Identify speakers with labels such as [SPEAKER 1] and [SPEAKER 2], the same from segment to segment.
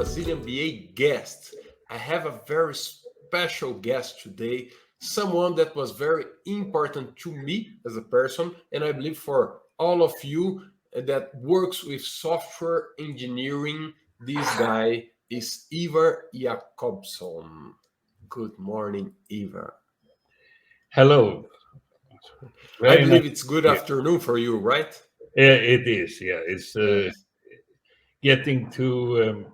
[SPEAKER 1] Brazilian BA guest. I have a very special guest today, someone that was very important to me as a person, and I believe for all of you that works with software engineering. This guy is Ivar Jacobson. Good morning, Ivar.
[SPEAKER 2] Hello.
[SPEAKER 1] I
[SPEAKER 2] Very nice.
[SPEAKER 1] believe it's good afternoon for you, right?
[SPEAKER 2] Yeah, it is. Yeah, it's
[SPEAKER 1] Yes.
[SPEAKER 2] getting to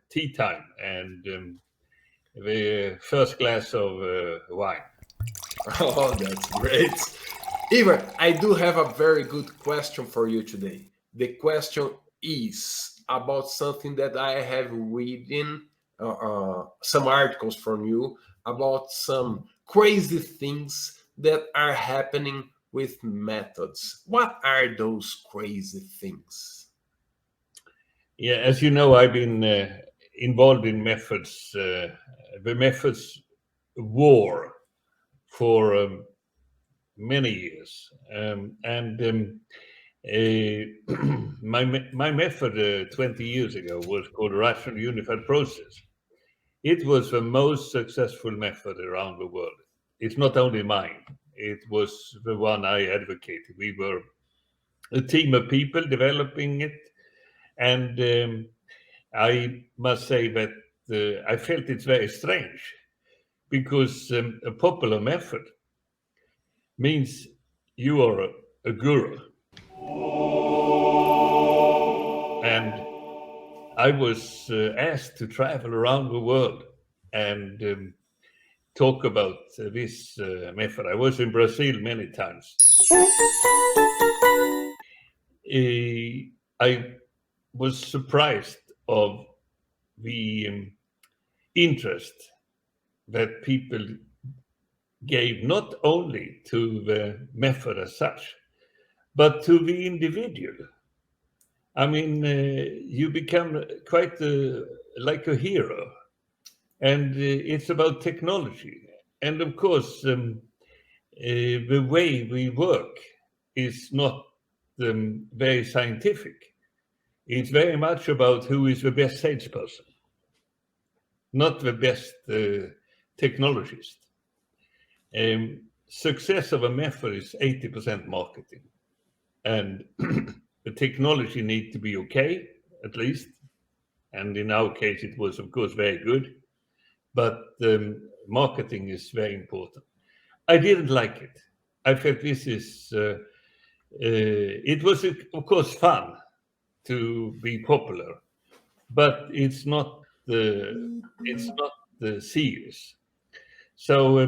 [SPEAKER 2] tea time and the first glass of wine.
[SPEAKER 1] Oh, that's great. Ivar, I do have a very good question for you today. The question is about something that I have reading some articles from you about some crazy things that are happening with methods. What are those crazy things?
[SPEAKER 2] Yeah, as you know, I've been involved in the methods war for many years, and my method 20 years ago was called rational unified process. It was the most successful method around the world. It's not only mine, it was the one I advocated. We were a team of people developing it. And I must say that I felt it's very strange because a popular method means you are a guru. And I was asked to travel around the world and talk about this method. I was in Brazil many times. I was surprised of the interest that people gave not only to the method as such, but to the individual. I mean, you become quite like a hero, and it's about technology. And of course, the way we work is not very scientific. It's very much about who is the best salesperson, not the best technologist. Success of a method is 80% marketing, and the technology needs to be okay, at least. And in our case, it was, of course, very good, but marketing is very important. I didn't like it. I felt this is, it was, of course, fun to be popular, but it's not the serious. So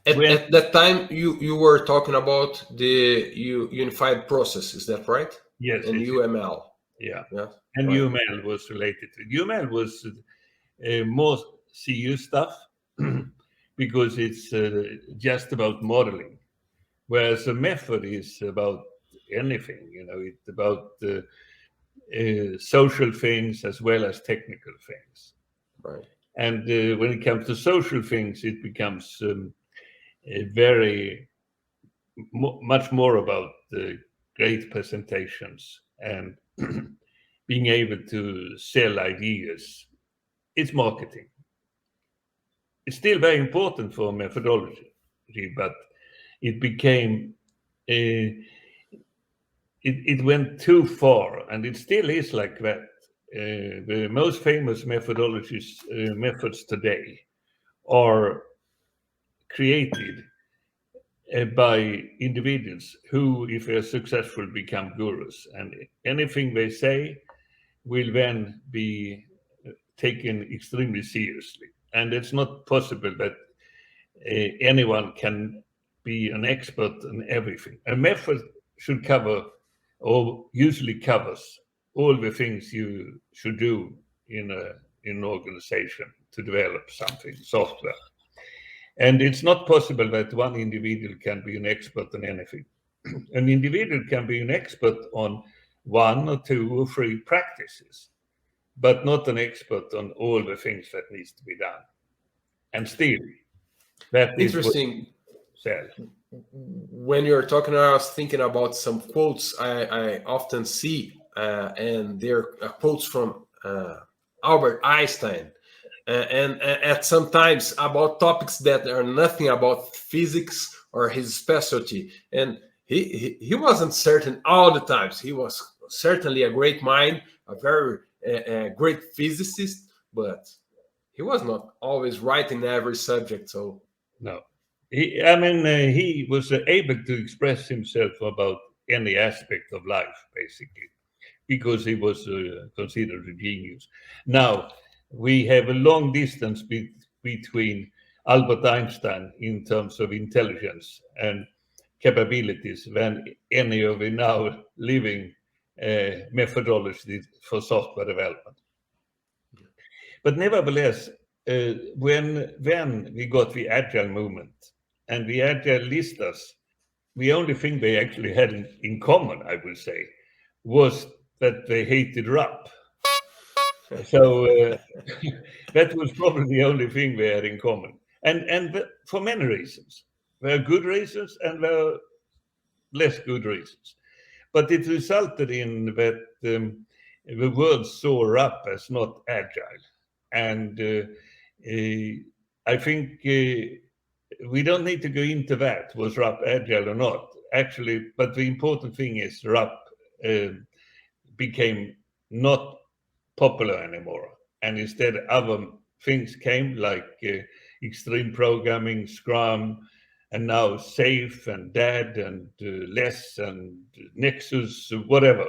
[SPEAKER 1] At that time, you were talking about the unified process, is that right?
[SPEAKER 2] yes,
[SPEAKER 1] And
[SPEAKER 2] it's,
[SPEAKER 1] UML.
[SPEAKER 2] yeah,
[SPEAKER 1] Yeah,
[SPEAKER 2] and
[SPEAKER 1] right.
[SPEAKER 2] UML was related to UML was more CU stuff because it's just about modeling, whereas a method is about anything. You know, it's about social things as well as technical things.
[SPEAKER 1] Right.
[SPEAKER 2] And when it comes to social things, it becomes very much more about great presentations and being able to sell ideas. It's marketing. It's still very important for methodology, but it became it went too far, and it still is like that. The most famous methods today are created by individuals who, if they're successful, become gurus, and anything they say will then be taken extremely seriously. And it's not possible that anyone can be an expert in everything. A method should cover, or usually covers, all the things you should do in an organization to develop something, software. And it's not possible that one individual can be an expert on anything. An individual can be an expert on one or two or three practices, but not an expert on all the things that needs to be done. And still, that is what
[SPEAKER 1] Interesting.
[SPEAKER 2] sells.
[SPEAKER 1] When you're talking, I was thinking about some quotes I often see, and they're quotes from uh, Albert Einstein, and at sometimes about topics that are nothing about physics or his specialty. And he wasn't certain all the times. He was certainly a great mind, a very great physicist, but he was not always right in every subject. So
[SPEAKER 2] No, he was able to express himself about any aspect of life, basically, because he was considered a genius. Now, we have a long distance between Albert Einstein in terms of intelligence and capabilities than any of the now living methodologies for software development. But nevertheless, when we got the agile movement and the agilistas, the only thing they actually had in common, I would say, was that they hated RAP. So that was probably the only thing they had in common, and for many reasons. There are good reasons and there are less good reasons, but it resulted in that the world saw RAP as not agile, and I think we don't need to go into that, was RAP agile or not, actually, but the important thing is RAP became not popular anymore, and instead other things came like extreme programming, Scrum, and now Safe and DAD and Less and Nexus, whatever.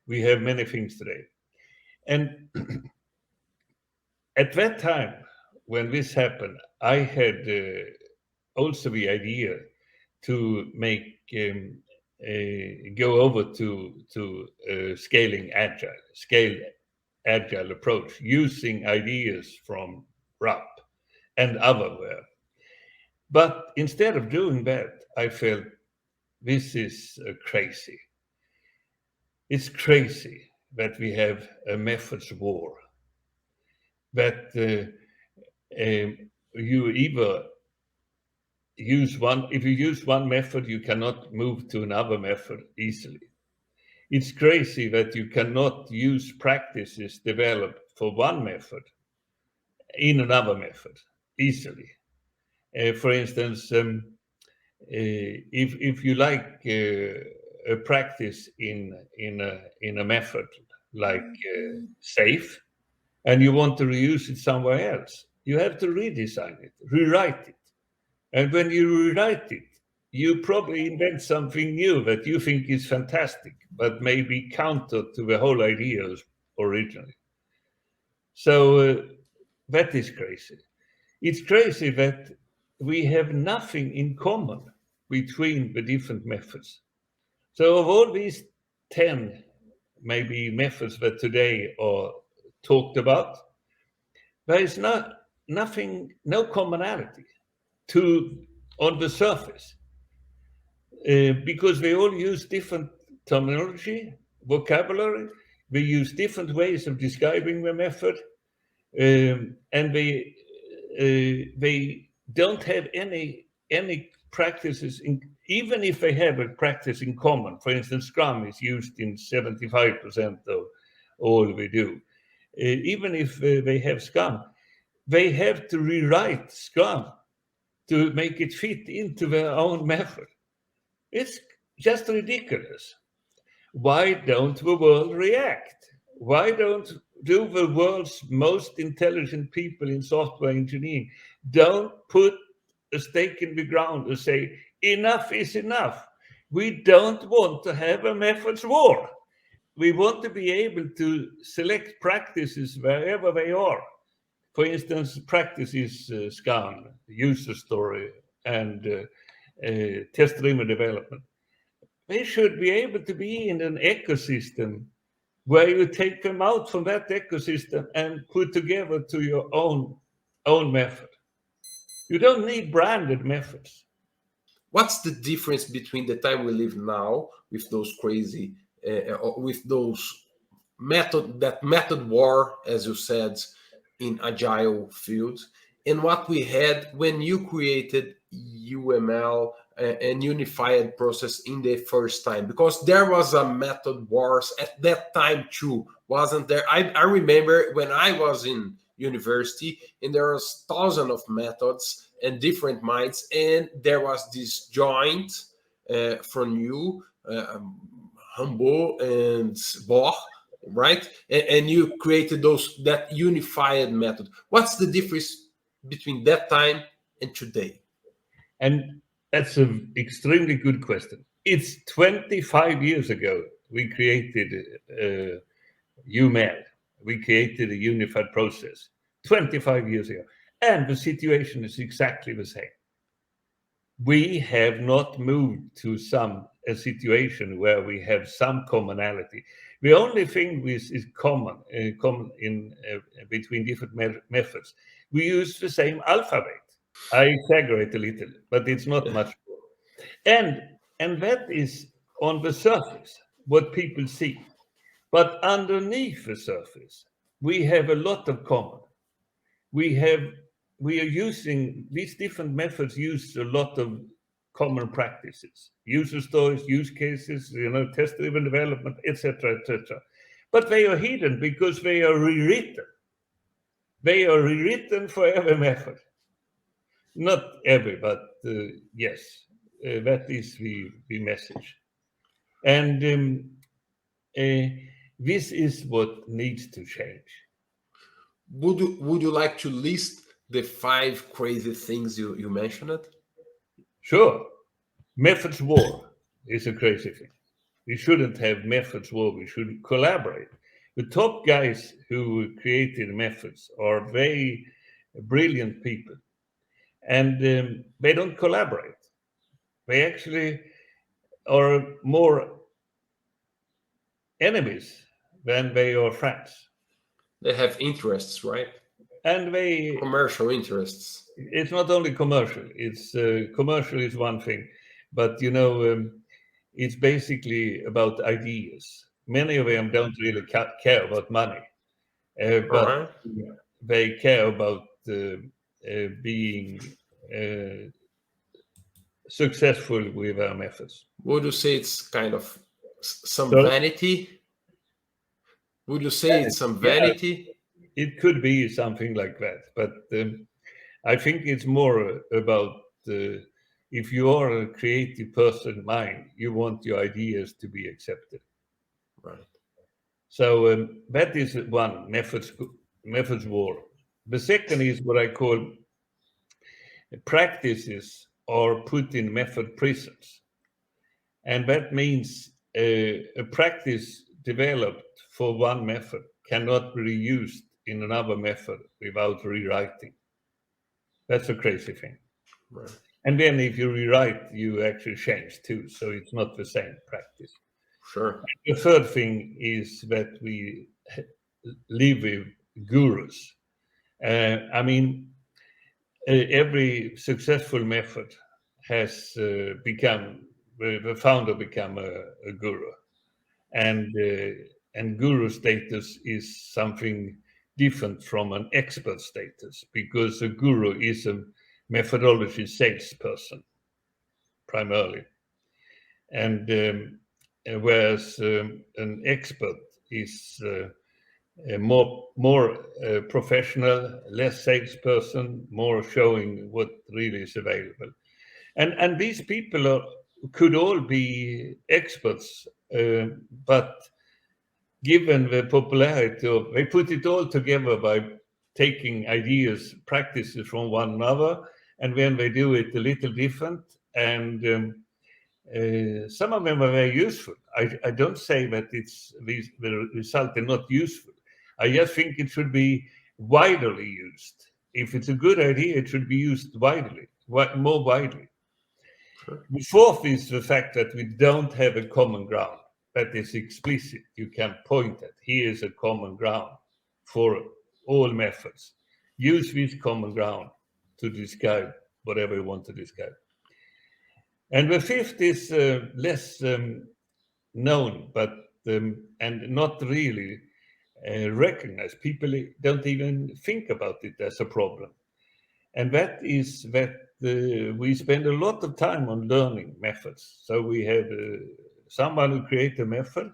[SPEAKER 2] We have many things today. And at that time, when this happened, I had also the idea to make go over to scaling scale agile approach using ideas from RAP and otherwhere. But instead of doing that, I felt this is crazy. It's crazy that we have a methods war. That you either use one, if you use one method, you cannot move to another method easily. It's crazy that you cannot use practices developed for one method in another method easily. For instance, if you like a practice in a method like Safe, and you want to reuse it somewhere else, you have to redesign it, rewrite it. And when you rewrite it, you probably invent something new that you think is fantastic, but may be counter to the whole idea originally. So that is crazy. It's crazy that we have nothing in common between the different methods. So of all these 10 maybe methods that today are talked about, there is nothing, no commonality to on the surface, because they all use different terminology, vocabulary. They use different ways of describing the method, and they don't have any practices in, even if they have a practice in common. For instance, Scrum is used in 75% of all we do. Even if they have Scrum, they have to rewrite Scrum to make it fit into their own method. It's just ridiculous. Why don't the world react? Why don't the world's most intelligent people in software engineering don't put a stake in the ground and say, enough is enough. We don't want to have a methods war. We want to be able to select practices wherever they are. For instance, practices Scrum, user story, and test-driven development. They should be able to be in an ecosystem where you take them out from that ecosystem and put together to your own method. You don't need branded methods.
[SPEAKER 1] what's the difference between the time we live now with those crazy, with those method war, as you said, in agile fields, and what we had when you created UML and unified process in the first time, because there was a method wars at that time too, wasn't there? I remember when I was in university, and there was thousands of methods and different minds, and there was this joint from you, Humbo and Bohr, right? And you created that unified method. What's the difference between that time and today?
[SPEAKER 2] And that's an extremely good question. It's 25 years ago we created UML. We created a unified process 25 years ago. And the situation is exactly the same. We have not moved to a situation where we have some commonality. The only thing which is common in between different methods, we use the same alphabet. I exaggerate a little, but it's not much more. And that is on the surface what people see. But underneath the surface, we have a lot of common. We have we are using these different methods use a lot of common practices, user stories, use cases, test-driven development, etc., etc. But they are hidden because they are rewritten. They are rewritten for every method. Not every, but yes, that is the message. And this is what needs to change.
[SPEAKER 1] Would you like to list the five crazy things you mentioned?
[SPEAKER 2] Sure, methods war is a crazy thing. We shouldn't have methods war. We should collaborate. The top guys who created methods are very brilliant people, and they don't collaborate. They actually are more enemies than they are friends.
[SPEAKER 1] They have interests, right?
[SPEAKER 2] And they,
[SPEAKER 1] Commercial interests.
[SPEAKER 2] it's not only commercial. It's commercial is one thing, but it's basically about ideas. Many of them don't really care about money,
[SPEAKER 1] All
[SPEAKER 2] but
[SPEAKER 1] right.
[SPEAKER 2] they care about being uh, successful with their methods.
[SPEAKER 1] Would you say it's kind of some
[SPEAKER 2] So,
[SPEAKER 1] vanity? Would you say it's some
[SPEAKER 2] yeah,
[SPEAKER 1] vanity?
[SPEAKER 2] it could be something like that, but I think it's more about if you are a creative person mind, you want your ideas to be accepted.
[SPEAKER 1] Right.
[SPEAKER 2] So that is one methods war. The second is what I call practices are put in method prisons, and that means a practice developed for one method cannot be reused in another method without rewriting. That's a crazy thing.
[SPEAKER 1] Right.
[SPEAKER 2] And then if you rewrite, you actually change too, so it's not the same practice.
[SPEAKER 1] Sure.
[SPEAKER 2] The third thing is that we live with gurus. I mean, every successful method has become the founder become a guru, and guru status is something different from an expert status because a guru is a methodology salesperson primarily, and whereas an expert is more professional, less salesperson, more showing what really is available. And these people could all be experts, but given the popularity of, they put it all together by taking ideas, practices from one another, and then they do it a little different. And some of them are very useful. I don't say that the result are not useful. I just think it should be widely used. If it's a good idea, it should be used widely, more widely.
[SPEAKER 1] Sure.
[SPEAKER 2] The fourth is the fact that we don't have a common ground that is explicit. You can point at here is a common ground for all methods. Use this common ground to describe whatever you want to describe. And the fifth is less known, but and not really recognized. People don't even think about it as a problem, and that is that we spend a lot of time on learning methods. So we have someone who create a method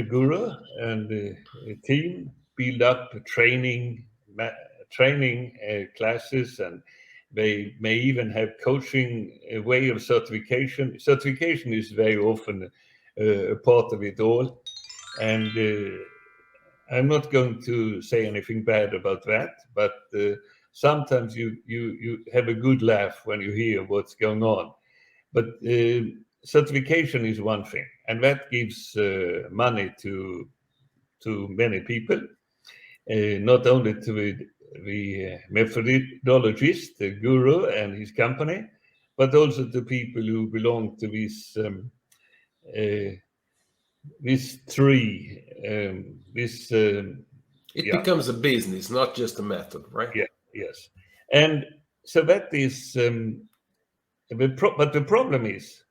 [SPEAKER 2] guru, and a team build up training classes, and they may even have coaching, a way of certification. Certification is very often a part of it all, and I'm not going to say anything bad about that, but sometimes you have a good laugh when you hear what's going on. But certification is one thing, and that gives money to many people, not only to the methodologist, the guru, and his company, but also to people who belong to these three.
[SPEAKER 1] It
[SPEAKER 2] Yeah,
[SPEAKER 1] becomes a business, not just a method, right?
[SPEAKER 2] yeah, yes, and so that is. But the problem is,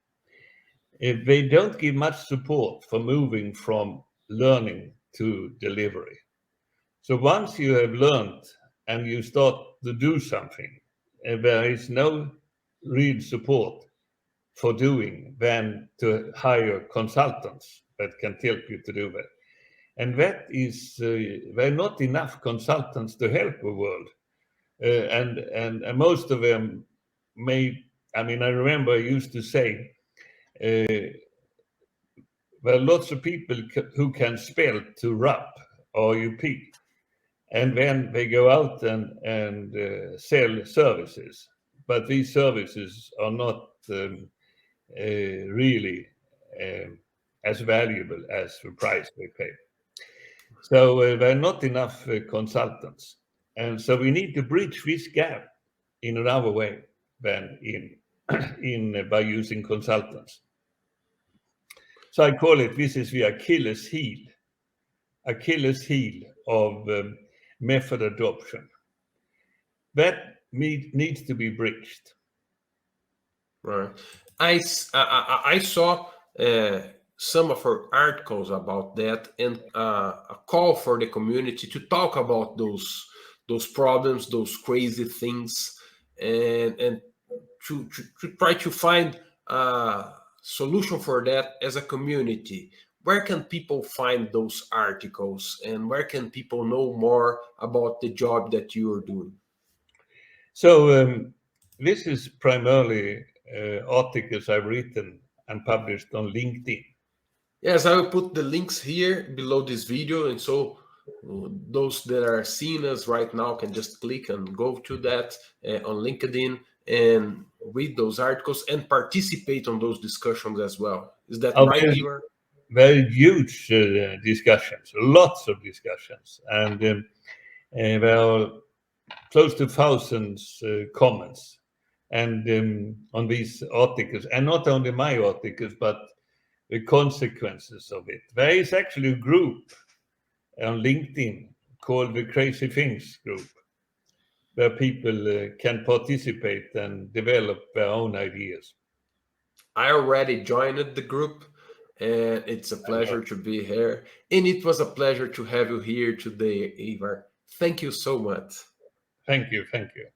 [SPEAKER 2] if they don't give much support for moving from learning to delivery. So once you have learned and you start to do something, there is no real support for doing than to hire consultants that can help you to do that. And that is, there are not enough consultants to help the world. And most of them I remember I used to say, there are lots of people who can spell to RUP, R-U-P, and then they go out and sell services. But these services are not really as valuable as the price they pay. So there are not enough consultants. And so we need to bridge this gap in another way than by using consultants. So I call it, this is the Achilles heel of method adoption. That needs to be bridged.
[SPEAKER 1] Right. I saw some of her articles about that, and a call for the community to talk about those problems, those crazy things, and to try to find a solution for that as a community. Where can people find those articles, and where can people know more about the job that you are doing?
[SPEAKER 2] So this is primarily articles I've written and published on LinkedIn.
[SPEAKER 1] Yes, I will put the links here below this video, and so those that are seeing us right now can just click and go to that on LinkedIn and read those articles and participate on those discussions as well. Is that right, Ivar?
[SPEAKER 2] Very huge discussions, lots of discussions, and there are close to thousands comments and on these articles, and not only my articles, but the consequences of it. There is actually a group on LinkedIn called the Crazy Things Group, where people can participate and develop their own ideas.
[SPEAKER 1] I already joined the group, and it's a pleasure to be here. And it was a pleasure to have you here today, Ivar. Thank you so much.
[SPEAKER 2] Thank you. Thank you.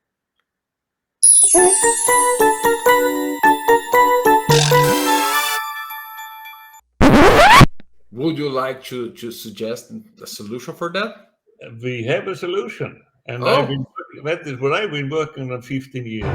[SPEAKER 1] Would you like to suggest a solution for that?
[SPEAKER 2] We have a solution, and
[SPEAKER 1] Oh,
[SPEAKER 2] that is what I've been working on 15 years.